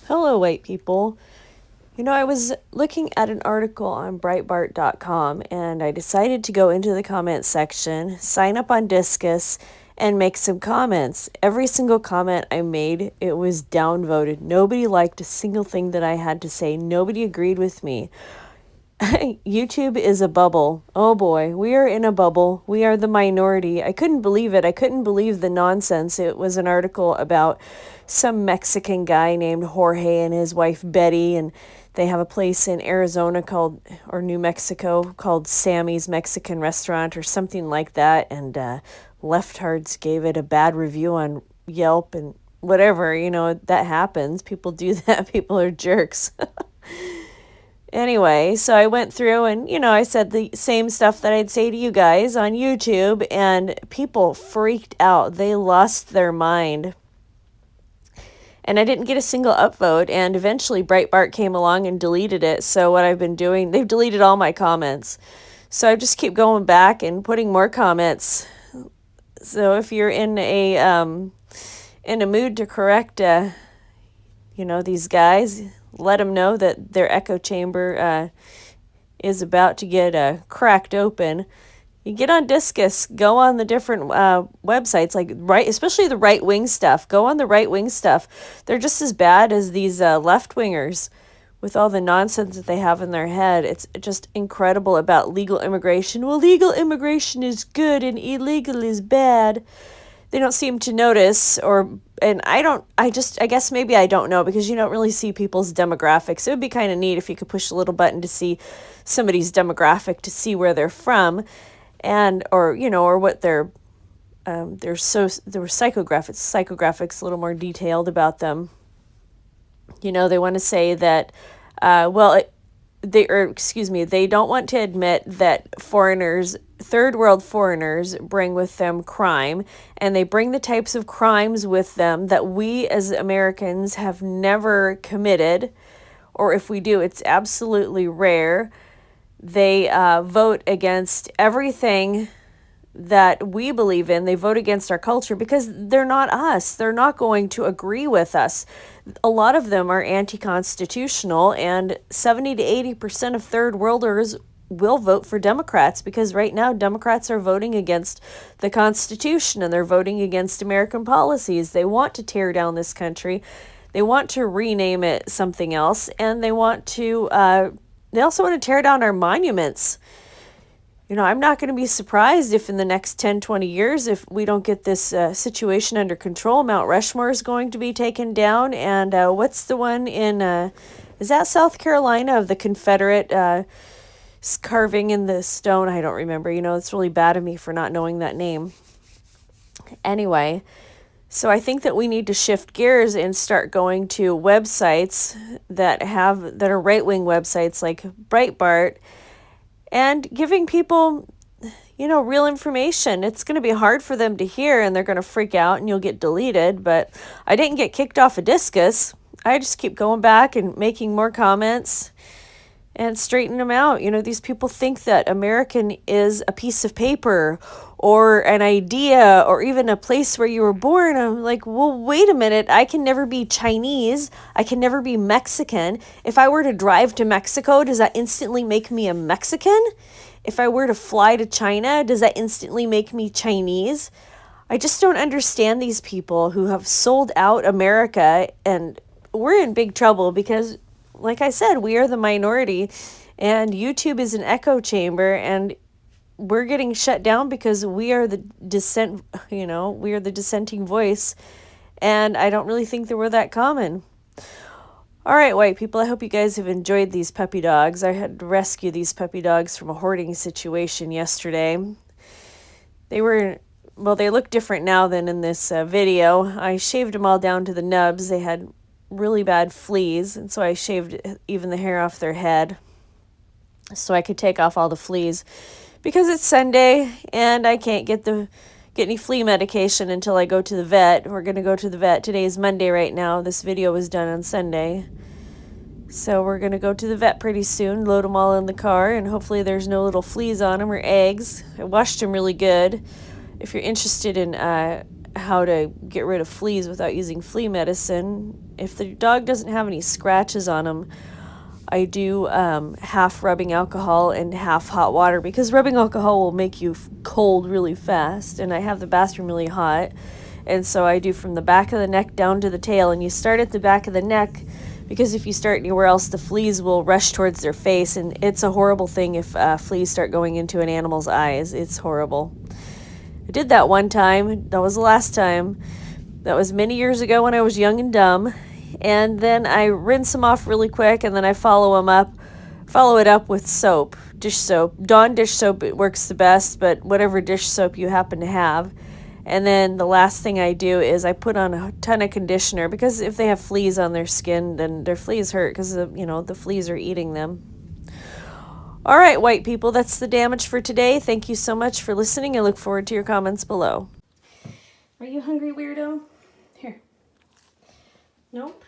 Hello, white people. I was looking at an article on Breitbart.com and I decided to go into the comments section, sign up on Discus, and make some comments. Every single comment I made, it was downvoted. Nobody liked a single thing that I had to say. Nobody agreed with me. YouTube is a bubble. Oh boy, we are in a bubble. We are the minority. I couldn't believe it. I couldn't believe the nonsense. It was an article about some Mexican guy named Jorge and his wife Betty, and they have a place in Arizona or New Mexico called Sammy's Mexican Restaurant or something like that. And leftards gave it a bad review on Yelp and whatever. That happens. People do that. People are jerks. Anyway, so I went through and, I said the same stuff that I'd say to you guys on YouTube, and people freaked out. They lost their mind. And I didn't get a single upvote, and eventually Breitbart came along and deleted it. So what I've been doing, they've deleted all my comments. So I just keep going back and putting more comments. So if you're in a mood to correct, these guys, let them know that their echo chamber is about to get cracked open. You get on Discus, go on the different websites, especially the right-wing stuff. Go on the right-wing stuff. They're just as bad as these left-wingers with all the nonsense that they have in their head. It's just incredible about legal immigration. Well, legal immigration is good and illegal is bad. They don't seem to notice, I guess maybe I don't know, because you don't really see people's demographics. It would be kind of neat if you could push a little button to see somebody's demographic, to see where they're from, or what their psychographics a little more detailed about them. They want to say that, they don't want to admit that third world foreigners bring with them crime, and they bring the types of crimes with them that we as Americans have never committed, or if we do, it's absolutely rare. They vote against everything that we believe in. They vote against our culture because they're not us. They're not going to agree with us. A lot of them are anti-constitutional, and 70 to 80% of third worlders will vote for Democrats, because right now Democrats are voting against the Constitution and they're voting against American policies. They want to tear down this country. They want to rename it something else, and they also want to tear down our monuments. I'm not going to be surprised if in the next 10, 20 years, if we don't get this situation under control, Mount Rushmore is going to be taken down. And what's the one is that South Carolina, of the Confederate carving in the stone? I don't remember. It's really bad of me for not knowing that name. Anyway, so I think that we need to shift gears and start going to websites that are right-wing websites like Breitbart, and giving people, real information. It's going to be hard for them to hear, and they're going to freak out, and you'll get deleted. But I didn't get kicked off of Discus. I just keep going back and making more comments and straighten them out. These people think that American is a piece of paper or an idea or even a place where you were born. I'm like, well, wait a minute. I can never be Chinese. I can never be Mexican. If I were to drive to Mexico, does that instantly make me a Mexican? If I were to fly to China, does that instantly make me Chinese? I just don't understand these people who have sold out America, and we're in big trouble because, like I said, we are the minority, and YouTube is an echo chamber, and we're getting shut down because we are the we are the dissenting voice, and I don't really think that we're that common. All right, white people, I hope you guys have enjoyed these puppy dogs. I had to rescue these puppy dogs from a hoarding situation yesterday. They look different now than in this video. I shaved them all down to the nubs. They had really bad fleas, and so I shaved even the hair off their head so I could take off all the fleas, because it's Sunday and I can't get any flea medication until I go to the vet. We're going to go to the vet. Today is Monday right now. This video was done on Sunday. So we're going to go to the vet pretty soon, load them all in the car, and hopefully there's no little fleas on them or eggs. I washed them really good. If you're interested in how to get rid of fleas without using flea medicine If the dog doesn't have any scratches on him, I do half rubbing alcohol and half hot water, because rubbing alcohol will make you cold really fast, and I have the bathroom really hot. And so I do from the back of the neck down to the tail, and you start at the back of the neck, because if you start anywhere else, the fleas will rush towards their face, and it's a horrible thing if fleas start going into an animal's eyes. It's horrible. I did that one time. That was the last time. That was many years ago when I was young and dumb. And then I rinse them off really quick, and then I follow it up with soap, dish soap. Dawn dish soap, it works the best, but whatever dish soap you happen to have. And then the last thing I do is I put on a ton of conditioner, because if they have fleas on their skin, then their fleas hurt, because the fleas are eating them. All right, white people, that's the damage for today. Thank you so much for listening. I look forward to your comments below. Are you hungry, weirdo? Here. Nope.